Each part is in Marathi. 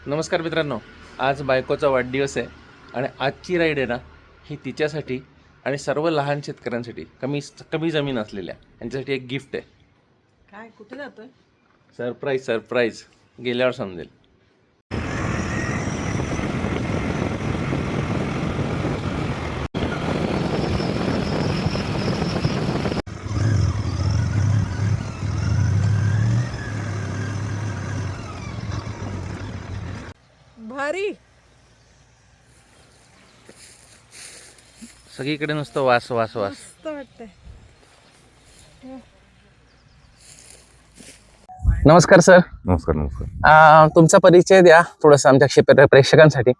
नमस्कार मित्रांनो, आज बायकोचा वाढदिवस आहे आणि आजची राईड आहे ना ही तिच्यासाठी आणि सर्व लहान शेतकऱ्यांसाठी कमी जमीन असलेल्या यांच्यासाठी एक गिफ्ट आहे. काय कुठे जातोय? सरप्राईज गेल्यावर समजेल. भारी. सगळीकडे नुसतं वास वास वास. मस्त वाटतंय. नमस्कार सर. नमस्कार. तुमचा परिचय द्या थोडंसं आमच्या प्रेक्षकांसाठी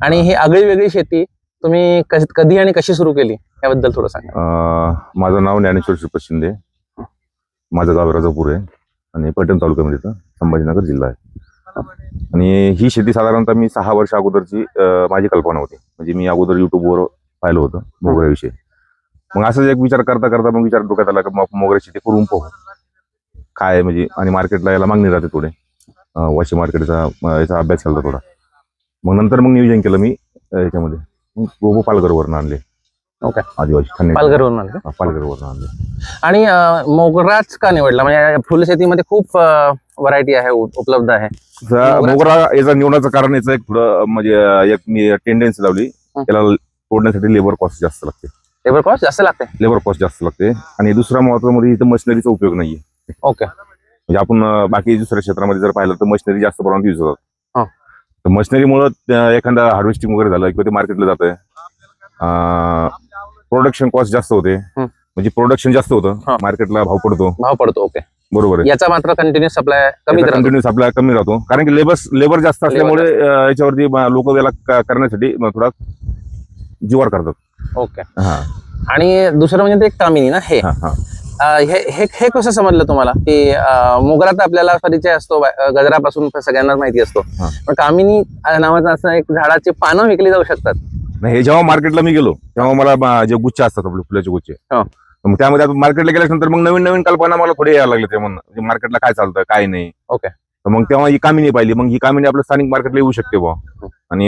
आणि ही आगळी वेगळी शेती तुम्ही कधी आणि कशी सुरू केली याबद्दल थोडं सांगा. माझं नाव ज्ञानेश्वर श्रीपत शिंदे. माझं गाव राजापूर आहे आणि पैठण तालुक्यामध्ये येतं, संभाजीनगर जिल्हा आहे. आणि ही शेती साधारणतः मी 6 वर्ष अगोदरची माझी कल्पना होती. म्हणजे मी अगोदर युट्यूबवर पाहिलं होतं मोगऱ्याविषयी. मग असंच एक विचार करता करता मग विचार डोक्यात आला की मोगऱ्या शेती करून पाहू काय, म्हणजे आणि मार्केटला याला मागणी राहते थोडे, वाशी मार्केटचा याचा अभ्यास केला थोडा. मग नंतर नियोजन केलं मी याच्यामध्ये. रोपं पालघरवरून आणले. ओके. आदिवासी पालघरवरून आणले. पालघरवरून आणले. आणि मोगराच का निवडला? म्हणजे फुलशेतीमध्ये खूप व्हरायटी आहे, उपलब्ध आहे. मोगरा याचा निवडण्याचं कारण याचं एक थोडं म्हणजे एक मी टेंडन्सी लावली, त्याला तोडण्यासाठी लेबर कॉस्ट जास्त लागते. लेबर कॉस्ट जास्त लागते. आणि दुसरा महत्त्वाचा म्हणजे इथं मशिनरीचा उपयोग नाहीये. ओके. म्हणजे आपण बाकी दुसऱ्या क्षेत्रामध्ये जर पाहिलं तर मशिनरी जास्त प्रमाणात युज होतात. तर मशिनरीमुळे एखादा हार्वेस्टिंग वगैरे झालं किंवा ते मार्केटला जातंय, प्रोडक्शन कॉस्ट जास्त होते. म्हणजे प्रोडक्शन जास्त होतं, मार्केटला भाव पडतो. ओके, बरोबर आहे. याचा मात्र कंटिन्युअस सप्लाय कमी राहतो, कारण की लेबर जास्त असल्यामुळे याच्यावरती लोक याला करण्यासाठी थोडा जीवार करतात. ओके. आणि दुसरं म्हणजे ते एक कामिनी ना, हे हे कसं समजलं तुम्हाला की मोगरा तर आपल्याला परिचय असतो, गजरापासून सगळ्यांनाच माहिती असतो, पण कामिनी नावाचं असं एक झाडाची पानं विकली जाऊ शकतात. हे जेव्हा मार्केटला मी गेलो तेव्हा मला जे गुच्छ असतात आपले फुलाचे गुच्छे, मग त्यामध्ये मार्केटला गेल्यानंतर मग नवीन कल्पना मला थोडी यायला लागली. ते मार्केटला काय चालतं काय नाही. ओके. तर मग तेव्हा ही कामिनी पाहिली. मग ही कामिनी आपल्या स्थानिक मार्केटला येऊ शकते बा. आणि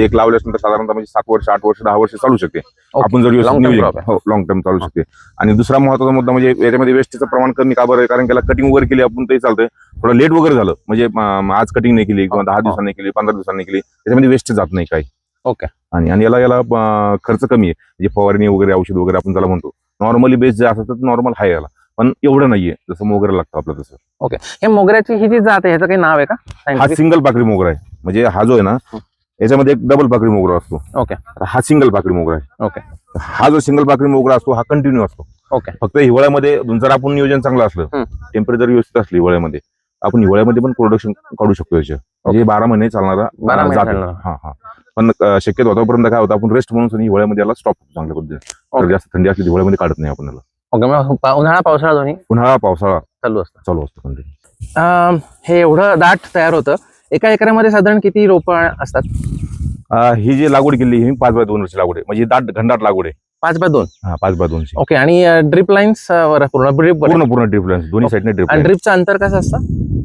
एक लावल्यानंतर साधारणतः म्हणजे 7 वर्ष 8 वर्ष 10 वर्ष चालू शकते आपण जर लॉंग टर्म चालू शकते. आणि दुसरा महत्वाचा मुद्दा म्हणजे याच्यामध्ये वेस्टेजचं प्रमाण कमी का बरं, कारण त्याला कटिंग वगैरे केली आपण तरी चालतंय. थोडं लेट वगैरे झालं म्हणजे आज कटिंग नाही केली किंवा 10 दिवसांनी केली, 15 दिवसांनी केली, त्याच्यामध्ये वेस्ट जात नाही काही. ओके. आणि याला खर्च कमी आहे. म्हणजे फवारणी वगैरे औषध वगैरे आपण त्याला म्हणतो नॉर्मली बेस जे असतं नॉर्मल आहे याला, पण एवढं नाहीये जसं मोगरा लागतं आपलं तसं. ओके. हे मोगऱ्याची ही जी जात आहे ह्याचं काही नाव आहे का? हा सिंगल पाकळी मोगरा आहे. म्हणजे हा जो आहे ना याच्यामध्ये एक डबल पाकळी मोगरा असतो. ओके. हा सिंगल पाकळी मोगरा आहे. ओके. हा जो सिंगल पाकळी मोगरा असतो हा कंटिन्यू असतो. ओके. फक्त हिवाळ्यामध्ये जर आपण नियोजन चांगलं असलं, टेम्परेचर व्यवस्थित असली हिवाळ्यामध्ये, आपण हिवाळ्यामध्ये पण प्रोडक्शन काढू शकतो याचे. म्हणजे 12 महिने चालणारा जात. पण शक्यतो होतापर्यंत काय होतं, आपण रेस्ट म्हणून हिवाळ्यामध्ये याला स्टॉप चांगल्या पद्धतीने. जास्त थंडी असली हिवाळ्यामध्ये काढत नाही आपण याला. उन्हाळा पावसाळा दोन्ही? उन्हाळा पावसाळा चालू असतो कंटिन्यू. हे एवढं दाट तयार होतं. एका एकरामध्ये साधारण किती रोपं असतात? ही जी लागवड केली ही 5x2 ची लागवड आहे. म्हणजे दाट घनदाट लागवड आहे. 5x2? 5x2 ची. ओके. आणि ड्रिप लाईन्स पूर्ण ड्रिप लाईन्स दोन्ही साईडने ड्रिप. आणि ड्रिपचं अंतर कसं असतं?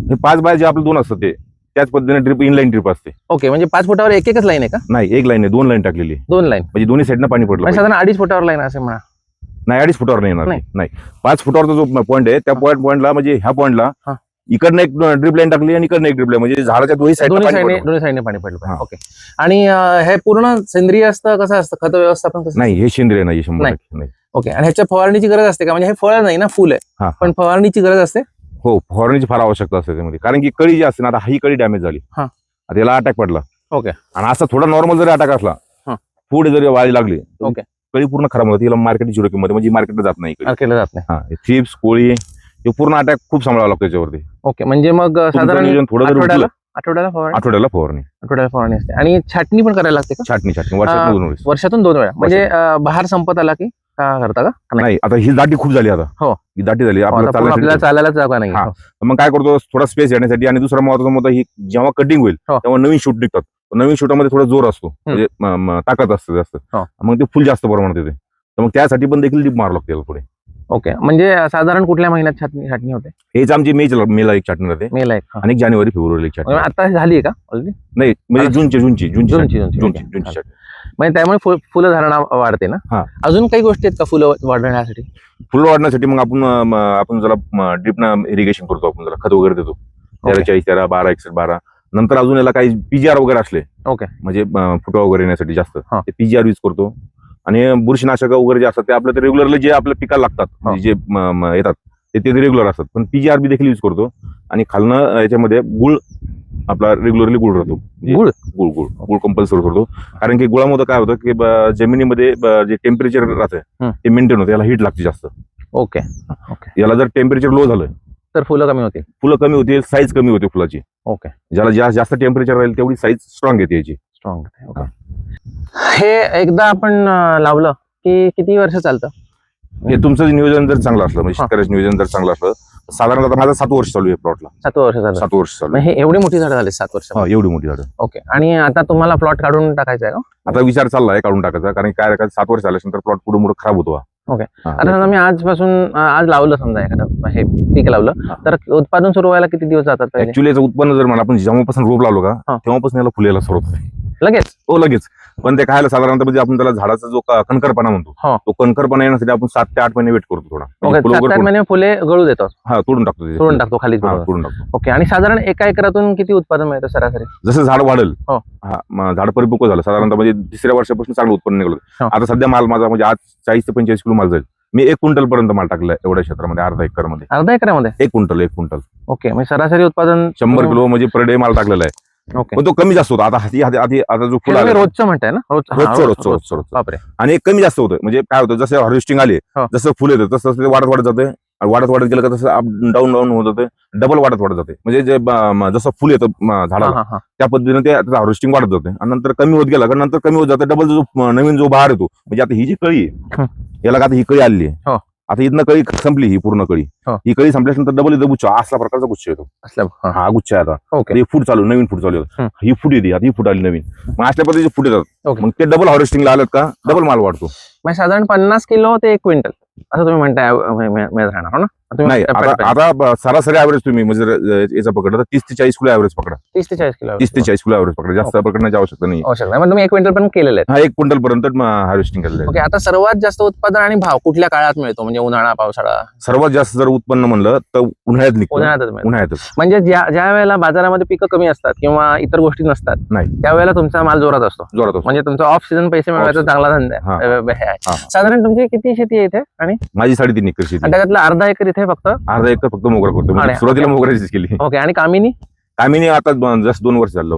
हे 5x जे आपले 2 असतात ते त्याच पद्धतीने ड्रिप इनलाईन ड्रिप असते. ओके. म्हणजे 5 फुटावर एकच लाईन आहे का? नाही, एक लाईन आहे, 2 लाईन टाकलेली. 2 लाईन म्हणजे दोन्ही साईडनं पाणी पडलं. साधारण 2.5 फुटावर लाईन असे म्हणा. नाही, 2.5 फुटावर नाही येणार. नाही, 5 फुटावरचा जो पॉईंट आहे त्या पॉईंटला म्हणजे ह्या पॉईंटला इकडनं एक ड्रिप लाईन टाकली आणि इकडनं एक ड्रिप लाईन, म्हणजे झाडाच्या दोन्ही साईडने पाणी पडलं. ओके. आणि हे पूर्ण सेंद्रिय असतं? कसं असतं खत व्यवस्थापन कसं? नाही, हे सेंद्रिय नाही, 100% नाही. ओके. आणि ह्याच्या फवारणीची गरज असते का? म्हणजे हे फळ नाही ना, फुल आहे, पण फवारणीची गरज असते? हो, फवारणीची फार आवश्यकता असते त्यामध्ये, कारण की कळी जी असते ना, आता ही कळी डॅमेज झाली, आता याला अटॅक पडला. ओके. आणि असा थोडा नॉर्मल जरी अटॅक असला, पुढे जरी वाळी लागली, ओके, कळी पूर्ण खराब होती. हिला मार्केटची किंमत म्हणजे मार्केटला जात नाही. थ्रिप्स, कोळी, हे पूर्ण अटॅक खूप सांभाळावं लागतं याच्यावरती. ओके. म्हणजे मग साधारण आठवड्याला फवारणी असते. आणि छाटणी पण करायला लागते का? छाटणी वर्षातून 2 वेळा. म्हणजे बहार संपत आला की का करता का? नाही, आता ही दाटी खूप झाली. आता ही दाटी झाली, आपल्याला चालायला जागा नाही. मग काय करतो, थोडा स्पेस येण्यासाठी. आणि दुसरा महत्वाचा मुद्दा, ही जेव्हा कटिंग होईल तेव्हा नवीन शूट निघतात. नवीन शूटामध्ये थोडा जोर असतो, म्हणजे ताकद असते जास्त, मग ते फुल जास्त प्रमाणात येते. तर मग त्यासाठी पण देखील डीप मारावं लागते पुढे. ओके, म्हणजे साधारण कुठल्या महिन्यात छाटणी होते? हेच आमची मेला एक छाटणी राहते मेला एक, आणि जानेवारी फेब्रुवारी एक छाटणी. आता झाली आहे का ऑलरेडी? नाही म्हणजे जूनची जूनची छाटणी. म्हणजे त्यामुळे फुलं धारणा वाढते ना? हा. अजून काही गोष्टी आहेत का फुलं वाढवण्यासाठी? फुलं वाढण्यासाठी मग आपण ज्याला ड्रिपनं इरिगेशन करतो, आपण ज्याला खत वगैरे देतो 13-40-13, 12-61-12. नंतर अजून याला काही पीजीआर वगैरे असले, ओके, म्हणजे फुटवा वगैरे येण्यासाठी जास्त हा. ते पीजीआर यूज करतो. आणि बुरशीनाशक वगैरे जे असतात ते आपल्या रेग्युलरली जे आपल्या पिकाला लागतात, म्हणजे जे येतात ते रेग्युलर असतात, पण पीजीआर बी देखील यूज करतो. आणि खालनं याच्यामध्ये गुळ, आपला रेग्युलरली गुळ राहतो. गुळ गुळ कंपल्सरी करतो. कारण की गुळामध्ये काय होतं की जमिनीमध्ये जे टेम्परेचर राहतं ते मेंटेन होतं, याला हीट लागते जास्त. ओके, याला जर टेम्परेचर लो झालं तर फुलं कमी होतील. फुलं कमी होतील, साईज कमी होते फुलाची. ओके, ज्याला जास्त टेम्परेचर राहील तेवढी साईज स्ट्रॉंग येते याची. स्ट्रॉंग. ओके, हे एकदा आपण लावलं की किती वर्ष चालतं? हे तुमचं नियोजन जर चांगलं असलं, म्हणजे शेतकऱ्याचं नियोजन जर चांगलं असलं, साधारणतः माझं 7 वर्ष चालू आहे प्लॉटला. 7 वर्ष झालं? 7 वर्ष चालू आहे. हे एवढी मोठी झाडं झाली 7 वर्ष? एवढी मोठी झाडं. ओके, आणि आता तुम्हाला प्लॉट काढून टाकायचा आहे का? आता विचार चाललाय काढून टाकायचा, कारण काय 7 वर्ष झाल्यानंतर प्लॉट पुढे मोठं खराब होतो. ओके, आता समजा मी आज लावलं, समजा एखादं हे पीक लावलं, तर उत्पादन सुरू व्हायला किती दिवस जातात पहिले? ऍक्च्युली याचं उत्पन्न जर म्हणा आपण जेव्हापासून रोप लावलो का तेव्हापासून याला फुलायला सुरुवात होते लगेच. लगेच. पण ते खायला साधारणतः म्हणजे आपण त्याला झाडाचा जो कणकरपणा म्हणतो, तो कणकरपणा येण्यासाठी आपण 7 ते 8 महिने वेट करतो थोडा. 7-8 महिने फुले गळू देतो? तोडून टाकतो खाली तोडून टाकतो. ओके, आणि साधारण एका एकरातून किती उत्पादन मिळतं सरासरी? जसं झाड वाढेल, झाड परिपक्व झालं साधारणतः म्हणजे 3ऱ्या वर्षापासून चांगलं उत्पन्न निघालं. आता सध्या माल माझा म्हणजे आज 40 ते 45 किलो माल जाईल. मी 1 क्विंटल पर्यंत माल टाकलाय एवढ्या क्षेत्रामध्ये, अर्धा एकरामध्ये 1 क्विंटल. ओके, म्हणजे सरासरी उत्पादन 100 किलो म्हणजे पर डे माल टाकलेला आहे. ओके, पण तो कमी जास्त होता. आता जो फुल रोजचं म्हणताय ना? रोजचं. बापरे. आणि कमी जास्त होतं, म्हणजे काय होतं जसं हार्वेस्टिंग आले, जसं फुल येतं तसं ते वाढत जाते. वाढत गेलं का तसं डाऊन होत जाते, डबल वाढत जाते. म्हणजे जे जसं फुल येतं झाडाला त्या पद्धतीने ते हार्वेस्टिंग वाढत जाते. आणि नंतर कमी होत गेला का नंतर कमी होत जाते. डबल जो नवीन जो बहार येतो, म्हणजे आता ही जी कळी आहे याला आता ही कळी आली आहे, आता इथनं कळी संपली, ही पूर्ण कळी, ही कळी संपल्यानंतर डबल इथं गुच्छ, असला प्रकारचा गुच्छ येतो. हा गुच्छ आहे आता. हे फूट चालू, नवीन फूट चालू येतो. ही फूट येते, आता ही फूट आली नवीन. मग अशा पद्धतीचे फूट येतात. मग ते डबल हार्वेस्टिंगला आलं का डबल माल वाढतो. साधारण 50 किलो ते 1 क्विंटल असं तुम्ही म्हणताय राहणार ना? नाही, आता सरासरी ऍव्हरेज तुम्ही म्हणजे याचा पकडला तर 30 ते 40 किलो ऍव्हरेज पकडा. 30 ते 40 किलो 30 ते 40 किलो ऍव्हरेज पकडा, जास्त पकडण्याची आवश्यकता नाही. मग तुम्ही 1 क्विंटल पण केलेलं आहे? 1 क्विंटल पर्यंत हार्वेस्टिंग केलेलं आहे. ओके, आता सर्वात जास्त उत्पादन आणि भाव कुठल्या काळात मिळतो? म्हणजे उन्हाळा, पावसाळा? सर्वात जास्त जर उत्पन्न म्हणलं तर उन्हाळ्यात निघतो. उन्हाळ्यातच. म्हणजे ज्या वेळेला बाजारामध्ये पिकं कमी असतात किंवा इतर गोष्टी नसतात, नाही त्यावेळेला तुमचा माल जोरात असतो. म्हणजे तुमचा ऑफ सीझन पैसे मिळवायचा चांगला धंदा आहे. साधारण तुमची किती शेती आहे इथे? आणि माझी 3.5 एकर शेती. त्याच्यातला अर्धा एकर इथे फक्त? अर्धा एकर फक्त मोगरा करतो. सुरुवातीला मोगऱ्याचीच केली. ओके, आणि कामिनी आता जस्ट 2 वर्ष झालं.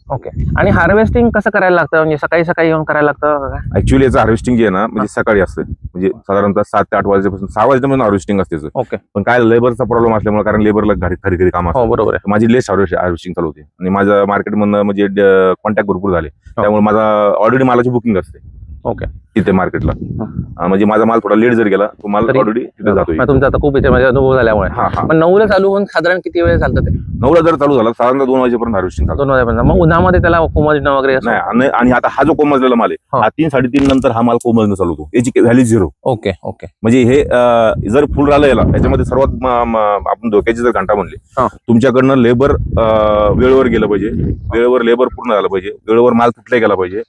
ओके, आणि हार्वेस्टिंग कसं करायला लागतं? म्हणजे सकाळी येऊन करायला लागतं? ऍक्च्युअली याचं हार्वेस्टिंग जे आहे ना, म्हणजे सकाळी असतं, म्हणजे साधारणतः 7 ते 8 वाजेपासून 6 वाजेपर्यंत हार्वेस्टिंग असते. ओके, पण काय लेबरचा प्रॉब्लेम असल्यामुळे, कारण लेबरला घरी काम असतं. बरोबर, माझी लेस हार्वेस्टिंग चालू होती आणि माझं मार्केटमधनं म्हणजे कॉन्टॅक्ट भरपूर झाले, त्यामुळे माझा ऑलरेडी मालाची बुकिंग असते. ओके, तिथे मार्केटला, म्हणजे माझा माल थोडा लेट जर गेला तो माल ऑलरेडी तिथे जातो. तुमचा आता खूप अनुभव झाल्यामुळे. पण 9ला चालू होऊन साधारण किती वेळ चालतं ते? 9ला जर चालू झाला साधारणतः 2 वाजेपर्यंत हार्वेस्टिंग चालतं. 2 वाजेपर्यंत. मग उन्हामध्ये त्याला कोमजणं वगैरे नाही. आणि आता हा जो कोमजलेला माल आहे, हा 3-3.5 नंतर हा माल कोमजणं चालू होतो. याची व्हॅल्यू 0. ओके, म्हणजे हे जर फुल राहिलं याला, याच्यामध्ये सर्वात आपण धोक्याची जर घंटा म्हणली, तुमच्याकडनं लेबर वेळेवर गेलं पाहिजे, वेळेवर लेबर पूर्ण झालं पाहिजे, वेळेवर माल तुटला गेला पाहिजे.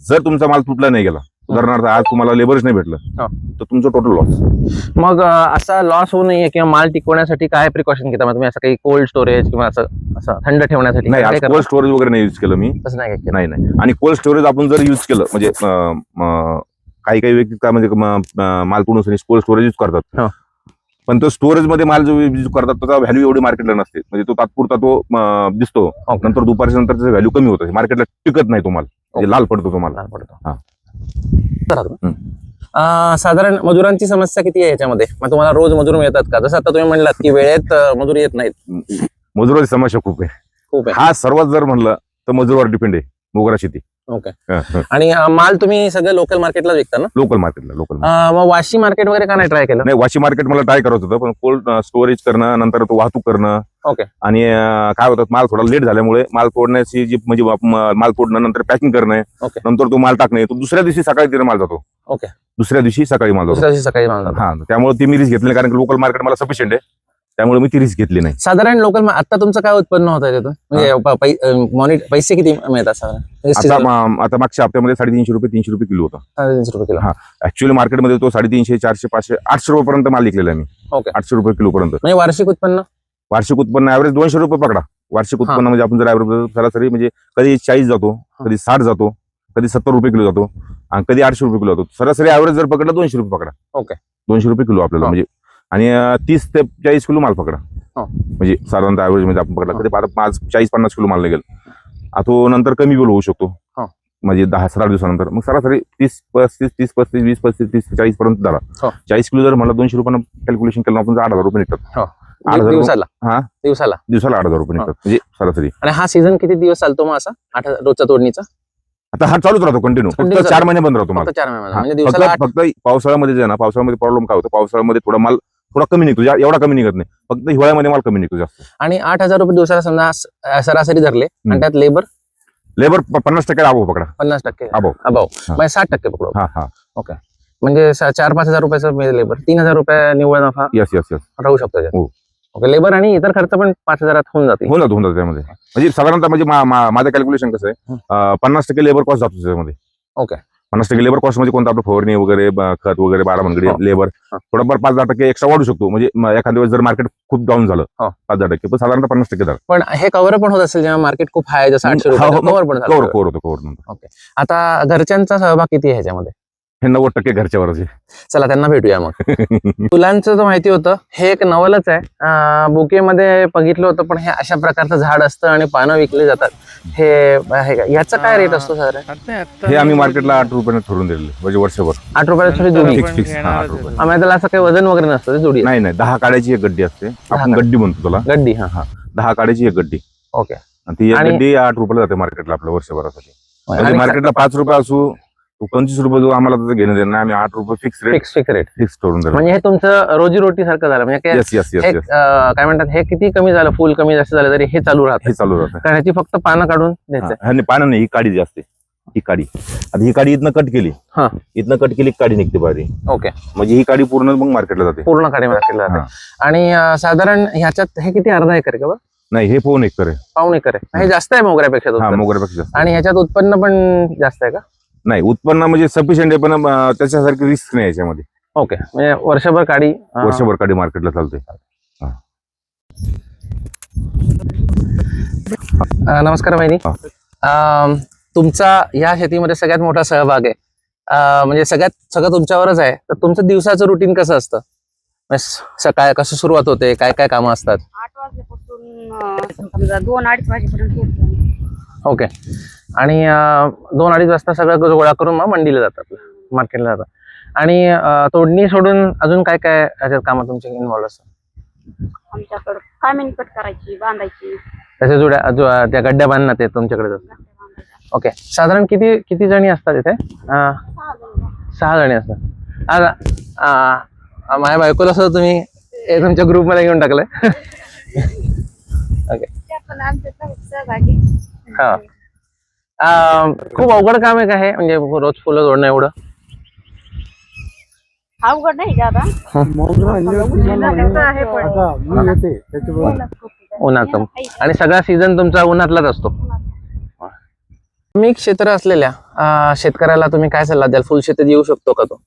जर तुमचा माल तुटला नाही गेला, उदाहरणार्थ आज तुम्हाला लेबरच नाही भेटलं, तर तुमचं टोटल लॉस. मग असा लॉस होऊ नये किंवा माल टिकवण्यासाठी काय प्रिकॉशन घेता तुम्ही? असं काही कोल्ड स्टोरेज किंवा असं थंड ठेवण्यासाठी? नाही, कोल्ड स्टोरेज वगैरे नाही यूज केलं मी. नाही. आणि कोल्ड स्टोरेज आपण जर यूज केलं, म्हणजे काही व्यक्ती काय म्हणजे माल तोडून कोल्ड स्टोरेज यूज करतात, पण तो स्टोरेज मध्ये माल जो यूज करतात त्याचा व्हॅल्यू एवढी मार्केटला नसते. म्हणजे तो तात्पुरता तो दिसतो, नंतर दुपारच्या नंतर त्याचा व्हॅल्यू कमी होतं, मार्केटला टिकत नाही तो माल, म्हणजे लाल पडतो तो माल. साधारण मजुरांची समस्या किती आहे याच्यामध्ये? मग तुम्हाला रोज मजूर मिळतात का? जसं आता तुम्ही म्हणलात की वेळेत मजूर येत नाहीत. मजुराची समस्या खूप आहे. हा सर्वात जर म्हणलं तर मजुरावर डिपेंड आहे मोगरा शेती. ओके. आणि माल तुम्ही सगळं लोकल मार्केटला विकता ना? लोकल मार्केटला मग वाशी मार्केट वगैरे का नाही ट्राय केलं? नाही, वाशी मार्केट मला ट्राय करत होतं, पण कोल्ड स्टोरेज करणं, नंतर तो वाहतूक करणं. ओके. आणि काय होतं, माल थोडा लेट झाल्यामुळे माल तोडण्याची जी म्हणजे माल तोडणं, नंतर पॅकिंग करणं, ओके. नंतर तो माल टाकणे, तो दुसऱ्या दिवशी सकाळी तिथे माल जातो. ओके. दुसऱ्या दिवशी सकाळी माल जातो. दुसऱ्या दिवशी सकाळी माल जातो. हा, त्यामुळे ती मी रिस्क घेतली नाही, कारण लोकल मार्केट मला सफिशियंट आहे, त्यामुळे मी ती रिस्क घेतली नाही. साधारण लोकल आता तुमचं काय उत्पन्न होत आहे त्यातून? म्हणजे पैसे किती मिळतात साधारण? आता मागच्या हप्त्यामध्ये 350 रुपये किलो होता. 350 रुपये किलो. हा, ऍक्च्युअली मार्केटमध्ये तो 350, 400, 500, 800 रुपयेपर्यंत माल विकलेला आहे मी. ओके. 800 रुपये किलो पर्यंत. म्हणजे वार्षिक उत्पन्न ऍव्हरेज 200 रुपये पकडा. वार्षिक उत्पन्न म्हणजे आपण जर ऍव्हरेज सरासरी म्हणजे कधी 40 जातो, कधी 60 जातो, कधी 70 रुपये किलो जातो, आणि कधी 800 रुपये किलो जातो. सरासरी ऍव्हरेज जर पकडला 200 रुपये पकडा. ओके. 200 रुपये किलो आपल्याला म्हणजे, आणि 30 ते 40 किलो माल पकडा. म्हणजे साधारणतः ऍव्हरेज मध्ये आपण पकडला, कधी 40-50 किलो माल निघेल. तो नंतर कमी बिल होऊ शकतो, म्हणजे 10-12 दिवसानंतर. मग सरासरी 30-35, 30-35, 20-35, 30-40 पर्यंत झाला. 40 किलो जर मला 200 रुपयांना कॅल्क्युलेशन केलं आपण, 8,000 रुपये निघतात. दिवसाला 8,000 रुपये निघतात म्हणजे सरासरी. आणि हा सीझन किती दिवस चालतो मग असा रोजचा तोडणीचा? आता हा चालूच राहतो कंटिन्यू, फक्त 4 महिने बंद राहतो माल. फक्त 4 महिने म्हणजे दिवसाला फक्त पावसाळ्यामध्ये जे आहे ना, पावसाळ्यामध्ये प्रॉब्लेम काय होतो, पावसाळ्यामध्ये थोडा कमी निघतो, एवढा कमी निघत नाही. फक्त हिवाळ्यामध्ये माल कमी निघतो जास्त. आणि 8,000 रुपये दिवसाला समजा सरासरी धरले, आणि त्यात लेबर 50% अभाव पकडा. 50% अभाव म्हणजे 60% पकडू. हा. ओके. म्हणजे 4-5 हजार रुपयाचं लेबर, 3,000 रुपये निव्वळ नफा यस राहू शकतो त्याच्यात. हो. ओके. लेबर आणि इतर खर्च पण 5,000 होऊन जाते. होऊन जातो त्यामध्ये. म्हणजे साधारणतः म्हणजे माझं कॅल्क्युलेशन कसं आहे, 50% लेबर कॉस्ट जातो त्याच्यामध्ये. ओके. 50% लेबर कॉस्ट म्हणजे कोणतं आपलं फवारणी वगैरे, खत वगैरे, 12 मनगडी लेबर, थोडंफार 5-10% एक्स्ट्रा वाढू शकतो. म्हणजे एखाद्या वेळेस जर मार्केट खूप डाऊन झालं 5-10%, पण साधारणतः 50% धरा. पण हे कव्हर पण होत असेल जेव्हा मार्केट खूप हाय, जसं 800 रुपये कव्हर पण झालं. कव्हर होतं. ओके. आता घरच्यांचा सहभाग किती आहे ह्याच्यामध्ये? हे 90% घरच्यावरच आहे. चला त्यांना भेटूया मग. फुलांचं तर माहिती होतं, हे एक नवलच आहे. बुकेमध्ये बघितलं होतं, पण हे अशा प्रकारचं झाड असतं आणि पानं विकली जातात. हे याचा काय रेट असतो सर? हे आम्ही मार्केटला 8 रुपयाने ठरवून दिलेले, म्हणजे वर्षभर 8 रुपयाला थोडी जोडी. फिक्स 8 रुपये. आम्हाला त्याला असं काही वजन वगैरे नसतं, ते जोडी. नाही, 10 काड्याची एक गड्डी असते. आपण गड्डी म्हणतो त्याला, गड्डी. 10 काड्याची एक गड्डी. ओके. ती एक गड्डी 8 रुपयाला जाते मार्केटला आपल्या वर्षभरासाठी. म्हणजे मार्केटला 5 रुपये असू, 25 रुपये जो आम्हाला त्याचं घेणं देणं नाही, आम्ही 8 रुपये फिक्स रेट ठरून देतो. म्हणजे हे तुमचं रोजीरोटी सारखं झालं. म्हणजे काय म्हणतात, हे किती कमी झालं, फुल कमी जास्त झालं तरी हे चालू राहतं. कारण ह्याची फक्त पानं काढून द्यायचं. पानं नाही, ही काडी जी असते, ही काडी. आता ही काडी इथनं कट केली, काडी निघते बाहेर. ओके. म्हणजे ही काडी पूर्ण मग मार्केटला जाते, पूर्ण काडी मार्केटला जाते. आणि साधारण ह्याच्यात हे किती, अर्धा एकर का? नाही, हे पाऊण एकर आहे. पाऊण एकर आहे. हे जास्त आहे मोगऱ्यापेक्षा. मोगऱ्यापेक्षा. आणि ह्याच्यात उत्पन्न पण जास्त आहे का? नाही, उत्पन्न म्हणजे सफिशियंट आहे, पण त्याच्यासारखी रिस्क नाही याच्यामध्ये. ओके. म्हणजे वर्षभर काडी मार्केटला चालते. नमस्कार वहिनी. तुमचा या शेतीमध्ये सगळ्यात मोठा सहभाग आहे. म्हणजे सगळं तुमच्यावरच आहे. तर तुमचं दिवसाचं रुटीन कसं असतं? सकाळ कसं सुरुवात होते, काय काय कामं असतात? 8 वाजल्यापासून 2-2:30 वाजेपर्यंत. ओके. आणि 2-2:30 वाजता सगळं गोळा करून मग मंडीला जातात, मार्केटला जातात. आणि तोडणी सोडून अजून काय काय याच्यात कामं तुमचे इन्व्हॉल्व असतात? आमच्याकडे कामिनी कट करायची, बांधायची, त्याच्या जोड्या त्या गड्ड्या बांधण्यात ते तुमच्याकडे जातात. ओके. साधारण किती जणी असतात इथे? 6 जणी असतात. आता माझ्या बायकोला सुद्धा तुम्ही तुमच्या ग्रुपमध्ये घेऊन टाकलंय. ओके. खूप अवघड काम आहे का हे, म्हणजे रोज फुलं तोडणं एवढं? अवघड नाही ज्यादा. उन्हाचं. आणि सगळा सीझन तुमचा उन्हातलाच असतो. मी क्षेत्र असलेल्या शेतकऱ्याला तुम्ही काय सल्ला द्याल? फुल शेतीत येऊ शकतो का तो?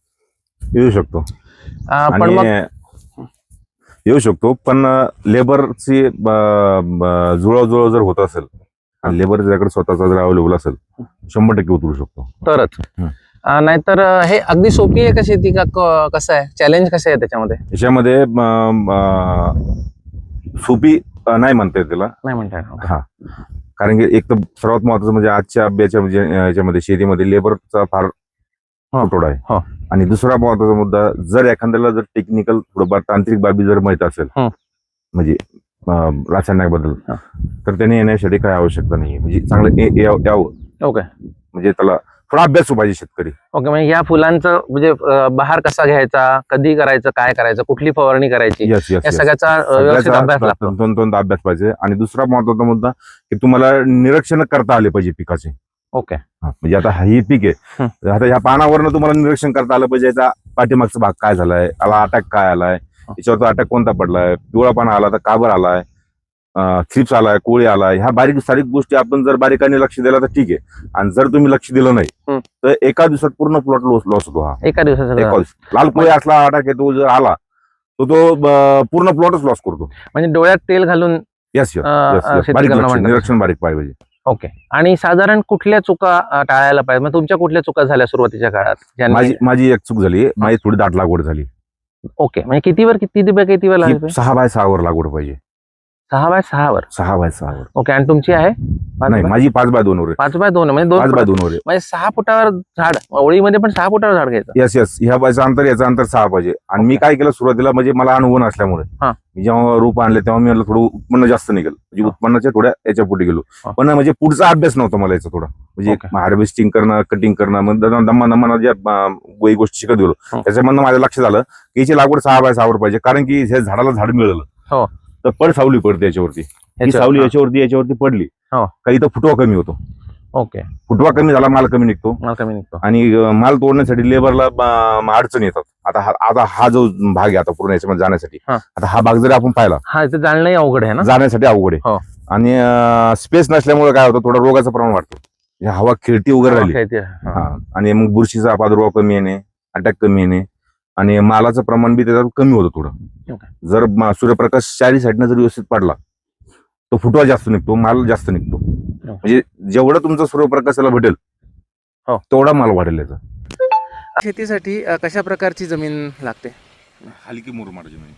येऊ शकतो, पण मग येऊ शकतो, पण लेबरची जुळवाजुळव जर होत असेल, लेबर ज्याकडे स्वतःचा जर अवेलेबल असेल, 100% उतरू शकतो तरच. नाहीतर हे अगदी सोपी आहे का शेती, का कसं आहे, चॅलेंज कसं आहे त्याच्यामध्ये? याच्यामध्ये सोपी नाही म्हणता येत त्याला, नाही म्हणता येत. हा, कारण की एक तर सर्वात महत्वाचं म्हणजे आजच्या याच्यामध्ये शेतीमध्ये लेबरचा फार तुटवडा आहे. आणि दुसरा महत्वाचा मुद्दा, जर एखाद्याला जर टेक्निकल थोडंफार तांत्रिक बाबी जर माहित असेल, म्हणजे रासायनिक बद्दल, तर त्याने येण्यासाठी काय आवश्यकता नाही, म्हणजे चांगलं यावं. ओके. म्हणजे त्याला थोडा अभ्यास पाहिजे शेतकरी. ओके, म्हणजे या फुलांचं म्हणजे बहार कसा घ्यायचा, कधी करायचं, काय करायचं, कुठली फवारणी करायची, यस यस या सगळ्याचा व्यवस्थित अभ्यास लागतो. तंतोतंत अभ्यास पाहिजे. आणि दुसरा महत्वाचा मुद्दा की तुम्हाला निरीक्षण करता आले पाहिजे पिकाचे. ओके. म्हणजे आता ही पीक आहे, आता ह्या पानावरनं तुम्हाला निरीक्षण करता आलं पाहिजे. याचा पाठीमागचा भाग काय झालाय, याला अटॅक काय आलाय, याच्यावरचा अटॅक कोणता पडलाय, पिवळा पाना आला तर का बरं आलाय, थ्रिप्स आलाय, कोळी आलाय, ह्या बारीक सारीक गोष्टी आपण जर बारीकाने लक्ष दिलं तर ठीक आहे. आणि जर तुम्ही लक्ष दिलं नाही तर एका दिवसात पूर्ण प्लॉट लॉस होतो. हा एका दिवसाचा लाल कोळी असला अटॅक येतो जर आला तर तो पूर्ण प्लॉटच लॉस करतो. म्हणजे डोळ्यात तेल घालून यस यस शेती बारीक करणं म्हणतात. निरीक्षण बारीक पाहिजे. ओके. आणि साधारण कुठल्या चुका टाळायला पाहिजे, मग तुमच्या कुठल्या चुका झाल्या सुरुवातीच्या काळात ज्यांनी- माझी एक चूक झाली, माझी थोडी दाट लागवड झाली. ओके, म्हणजे कितीवर लागली पाहिजे? 6 बाय 6 वर लागवड पाहिजे. 6 बाय 6 वर. 6 बाय 6 वर. ओके. आणि तुमची आहे नाही, माझी 5 बाय 2 वर आहे. 5 बाय 2 म्हणजे 5 बाय 2 वर आहे. म्हणजे 6 फुटावर झाड, ओळीमध्ये पण 6 फुटावर झाड घ्यायचं. यस यस ह्या बायचं अंतर याचं अंतर 6 पाहिजे. आणि मी काय केलं सुरुवातीला, म्हणजे मला अनुभव नसल्यामुळे मी जेव्हा रोप आणले तेव्हा मी म्हणलं थोडं उत्पन्न जास्त निघेल, म्हणजे उत्पन्नाच्या थोड्या याच्या पुढे गेलो. पण म्हणजे पुढचा अभ्यास नव्हता मला याचा थोडा, म्हणजे हार्वेस्टिंग करणं, कटिंग करणं, मग दम्मा ज्या गोष्टी शिकत गेलो त्याच्यामधनं माझ्या लक्षात आलं की याची लागवड 6 बाय 6 वर पाहिजे. कारण की हे झाडाला झाड मिळालं तर पड सावली पडते याच्यावरती, ही सावली याच्यावरती पडली काही तर फुटवा कमी होतो. ओके. फुटवा कमी झाला, माल कमी निघतो. आणि माल तोडण्यासाठी लेबरला अडचण येतात. आता हा जो भाग आहे आता पूर्ण याच्यामध्ये जाण्यासाठी, आता हा भाग जरी आपण पाहिला, जाणं अवघड आहे ना, जाण्यासाठी अवघड आहे. आणि स्पेस नसल्यामुळे काय होतं, थोडं रोगाचं प्रमाण वाढतं. हवा खेळती वगैरे राहिली आणि मग बुरशीचा प्रादुर्भाव कमी येणे, अटॅक कमी येणे आणि मालाचं प्रमाण बी त्याच्यात कमी होतं थोडं. जर सूर्यप्रकाश चारी साईडनं जर व्यवस्थित पडला तो फुटवा जास्त निघतो, माल जास्त निघतो. म्हणजे जेवढं तुमचा सूर्यप्रकाशाला भेटेल तेवढा माल वाढेल याचा. शेतीसाठी कशा प्रकारची जमीन लागते? हलकी मुरमाड जमीन.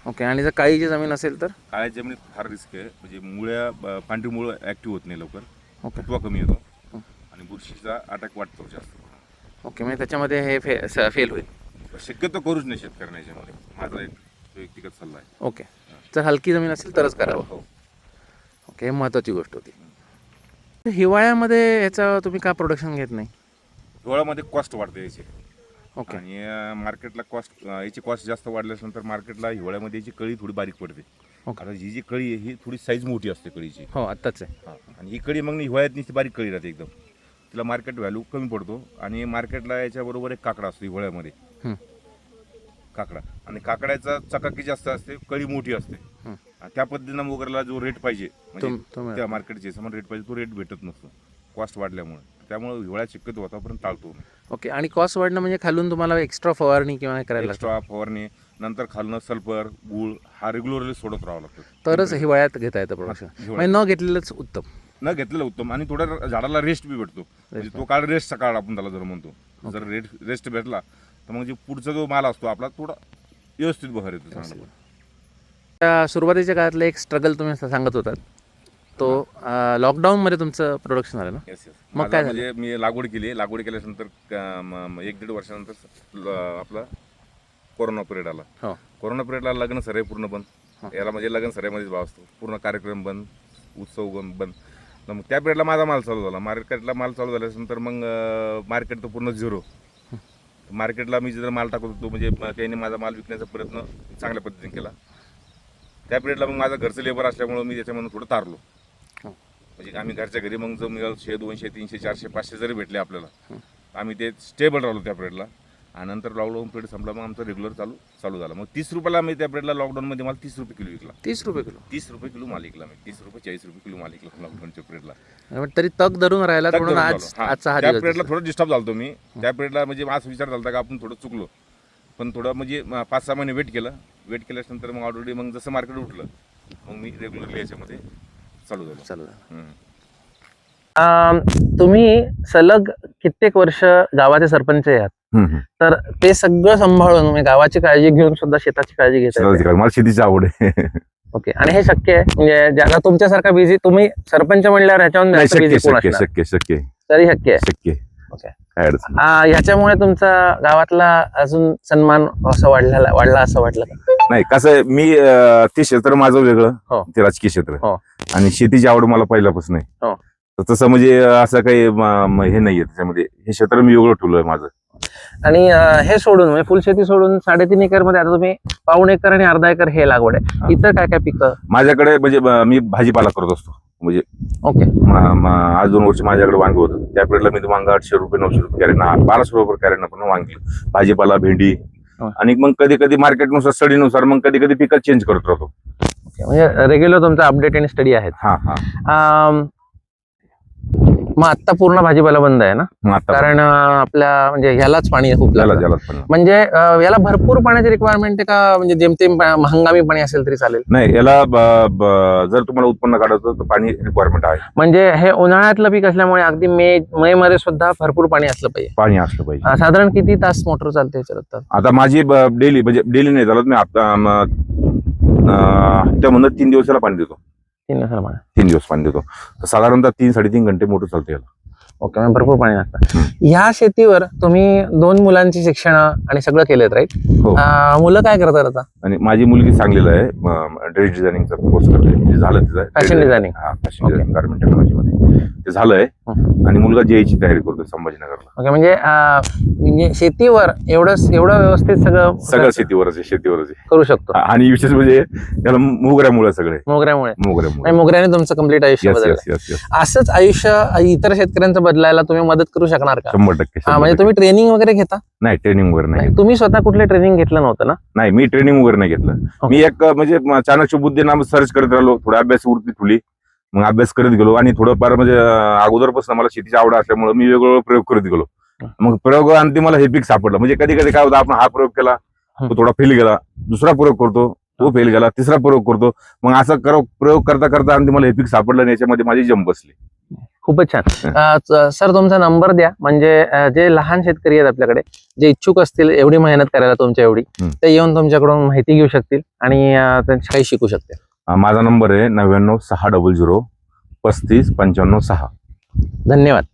ओके. आणि जर काळी जमीन असेल तर? काळ्या जमिनीत फार रिस्क आहे, म्हणजे मुळ्या पांढरी मुळं ऍक्टिव्ह होत नाही लवकर, फुटवा कमी येतो आणि बुरशीचा अटॅक वाटतो जास्त. ओके. म्हणजे त्याच्यामध्ये हे फेल होईल. शक्यतो करूच नाही शेतकऱ्यांना याच्यामध्ये, माझा एक व्यक्तिगत सल्ला आहे. ओके. जर हलकी जमीन असेल तरच करावं. ओके, महत्वाची गोष्ट होती. हिवाळ्यामध्ये याचा तुम्ही का प्रोडक्शन घेत नाही? हिवाळ्यामध्ये कॉस्ट वाढते याची. ओके. आणि मार्केटला याची कॉस्ट जास्त वाढल्यानंतर मार्केटला हिवाळ्यामध्ये याची कळी थोडी बारीक पडते. आता ही जी कळी आहे ही थोडी साईज मोठी असते कळीची. हो, आत्ताच आहे. आणि ही कळी मग हिवाळ्यात नुसती बारीक कळी राहते एकदम, तिला मार्केट व्हॅल्यू कमी पडतो. आणि मार्केटला याच्याबरोबर एक काकडा असतो हिवाळ्यामध्ये, काकडा, आणि काकड्याचा चकाकी जास्त असते, कळी मोठी असते. त्या पद्धतीनं मोगऱ्याला जो रेट पाहिजे, म्हणजे त्या मार्केटचे समान रेट पाहिजे, तो रेट भेटत नसतो कॉस्ट वाढल्यामुळे. त्यामुळे हिवाळ्यात शक्यतो वातावरण टाळतो. ओके. आणि कॉस्ट वाढणं म्हणजे खालून तुम्हाला एक्स्ट्रा फवारणी किंवा करायला एक्स्ट्रा फवारणी, नंतर खालनं सल्फर, गुळ हा रेग्युलरली सोडत राहावं लागतं, तरच हिवाळ्यात घेता येतं प्रोडक्शन. म्हणजे न घेतलेलंच उत्तम. न घेतलेलं उत्तम. आणि थोडा झाडाला रेस्ट बी भेटतो, म्हणजे तो काळ रेस्टचा काळ आपण त्याला जर म्हणतो. जर रेस्ट भेटला तर मग जे पुढचा जो माल असतो आपला थोडा व्यवस्थित बहर येतो. सुरुवातीच्या काळातलं एक स्ट्रगल तुम्ही सांगत होतात, तो लॉकडाऊन मध्ये तुमचं प्रोडक्शन झालं ना? मग काय म्हणजे मी लागवड केल्यानंतर 1-1.5 वर्षानंतर आपला कोरोना पिरियड आला. कोरोना पिरियडला लग्न सराई पूर्ण बंद. याला म्हणजे लग्न सराईमध्येच भाव असतो, पूर्ण कार्यक्रम बंद, उत्सव बंद. मग त्या पिरियडला माझा माल चालू झाला. मार्केटला माल चालू झाल्यानंतर मग मार्केट तर पूर्ण झिरो. मार्केटला मी जिथं माल टाकत होतो, म्हणजे त्यांनी माझा माल विकण्याचा प्रयत्न चांगल्या पद्धतीने केला. त्या पिरियडला मग माझं घरचं लेबर असल्यामुळे मी त्याच्यामधून थोडं तारलो. म्हणजे आम्ही घरच्या घरी मग जर मिळालं 100, 200, 300, 400, 500 जरी भेटले आपल्याला, आम्ही ते स्टेबल राहिलो त्या पिरियडला. आणि नंतर लॉकडाऊन पिरियड संपला, मग आमचं रेग्युलर चालू झालं. मग 30 रुपयाला मी त्या पिरियडला लॉकडाऊनमध्ये माल 30 रुपये किलो विकला. 30 रुपये किलो? 30 रुपये किलो माल विकला मी. 30 रुपये 40 रुपये किलो माल विकला लॉकडाऊनच्या पिरियडला. तरी तग धरून राहिला. त्या पिरियडला थोडं डिस्टर्ब झालो मी. त्या पिरियडला म्हणजे माझा विचार झाला का आपण थोडं चुकलो, पण थोडं म्हणजे 5-6 महिने वेट केल्यानंतर मग ऑलरेडी मग जसं मार्केट उठलं मग मी रेग्युलरली याच्यामध्ये चालू झालो. तुम्ही सलग कित्येक वर्ष गावाचे सरपंच आहात, तर ते सगळं सांभाळून गावाची काळजी घेऊन सुद्धा शेताची काळजी घेतात. मला शेतीची आवड आहे. ओके. आणि हे शक्य आहे म्हणजे ज्याला तुमच्यासारखा बिझी, तुम्ही सरपंच म्हणल्यावर ह्याच्यावर शक्य तरी शक्य. ओके. ह्याच्यामुळे तुमचा गावातला अजून सन्मान असं वाढला असं वाटलं का? नाही, कसं आहे, मी ते क्षेत्र माझं वेगळं, ते राजकीय क्षेत्र, आणि शेतीची आवड मला पहिल्यापासून आहे. तर तसं म्हणजे असं काही हे नाहीये त्याच्यामध्ये. हे क्षेत्र मी वेगळं ठेवलंय माझं. आणि हे सोडून म्हणजे फुलशेती सोडून 3.5 एकर मध्ये आता तुम्ही 1.25 एकर आणि अर्धा एकर हे लागवड आहे. इतर काय काय पिकं? माझ्याकडे म्हणजे मी भाजीपाला करत असतो. म्हणजे ओके. आज 2 वर्ष माझ्याकडे वांग होतं. त्या पिरियडला मी वांग 800 रुपये 900 रुपये कॅरेट 1200 रुपये कॅरेट पण वांगी, भाजीपाला, भेंडी. आणि मग कधी कधी मार्केटनुसार स्टडीनुसार मग कधी कधी पिकं चेंज करत राहतो. म्हणजे रेग्युलर तुमचा अपडेट आणि स्टडी आहेत. हा हा. मग आता पूर्ण भाजीपाला बंद आहे ना? आता कारण आपल्या म्हणजे ह्यालाच पाणी खूप लागतं. ज्याला पण म्हणजे याला भरपूर पाण्याची रिक्वायरमेंट आहे का? म्हणजे जेमतेम हंगामी पाणी असेल तरी चालेल? नाही, याला जर तुम्हाला उत्पन्न काढायचं तर पाणी रिक्वायरमेंट आहे. म्हणजे हे उन्हाळ्यातलं पीक असल्यामुळे अगदी मे मध्ये सुद्धा भरपूर पाणी असलं पाहिजे. पाणी असलं पाहिजे. साधारण किती तास मोटर चालते याच्यात? आता माझी डेली म्हणजे डेली नाही चालत. मी हप्त्यामधून 3 दिवसाला पाणी देतो. 3 दिवस पाणी देतो. तर साधारणतः 3-3.5 घंटे मोटर चालते याला. ओके. म्हणजे भरपूर पाणी लागतं. ह्या शेतीवर तुम्ही 2 मुलांची शिक्षण आणि सगळं केलेत, राईट? हो. मुलं काय करतात आता? आणि माझी मुलगी सांगलीला आहे, ड्रेस डिझायनिंगचा कोर्स करते. ते झालं तिचं. Fashion designing. हा, फॅशन डिझायनिंग, गार्मेंट टेक्नॉलॉजीमध्ये ते झालंय. आणि मुलगा जेईची तयारी करतोय संभाजीनगरला. ओके. म्हणजे शेतीवर एवढं व्यवस्थित सगळं शेतीवरच आहे. करू शकतो. आणि विशेष म्हणजे त्याला मोगऱ्यामुळे सगळे मोगऱ्यामुळे मोगऱ्याने तुमचं कम्प्लीट आयुष्य बदललं. असंच आयुष्य इतर शेतकऱ्यांचं बदलायला तुम्ही मदत करू शकणार का? 100%. म्हणजे तुम्ही ट्रेनिंग वगैरे घेता? नाही, ट्रेनिंग वगैरे नाही. तुम्ही स्वतः कुठले ट्रेनिंग घेतलं नव्हतं ना? नाही, मी ट्रेनिंग वगैरे नाही घेतलं. मी एक म्हणजे चाणक्य बुद्धी नाम सर्च करत राहिलो, थोडा अभ्यास वृत्ती ठेवली, मग अभ्यास करत गेलो. आणि थोडंफार म्हणजे अगोदरपासून मला शेतीची आवड असल्यामुळे मी वेगवेगळे प्रयोग करत गेलो. मग प्रयोग अंतिम मला हे पीक सापडलं. म्हणजे कधी कधी काय होतं, आपण हा प्रयोग केला, तो थोडा फेल गेला, दुसरा प्रयोग करतो, तो फेल गेला, तिसरा प्रयोग करतो. मग असं प्रयोग करता करता अंतिम मला हे पीक सापडलं आणि याच्यामध्ये माझी जंप बसली. खूपच छान. सर, तुमचा नंबर द्या. म्हणजे जे लहान शेतकरी आहेत आपल्याकडे, जे इच्छुक असतील एवढी मेहनत करायला तुमच्या एवढी, ते येऊन तुमच्याकडून माहिती घेऊ शकतील आणि त्यांची काही शिकू शकतील. माझा नंबर आहे 99 600 35 95 6. धन्यवाद.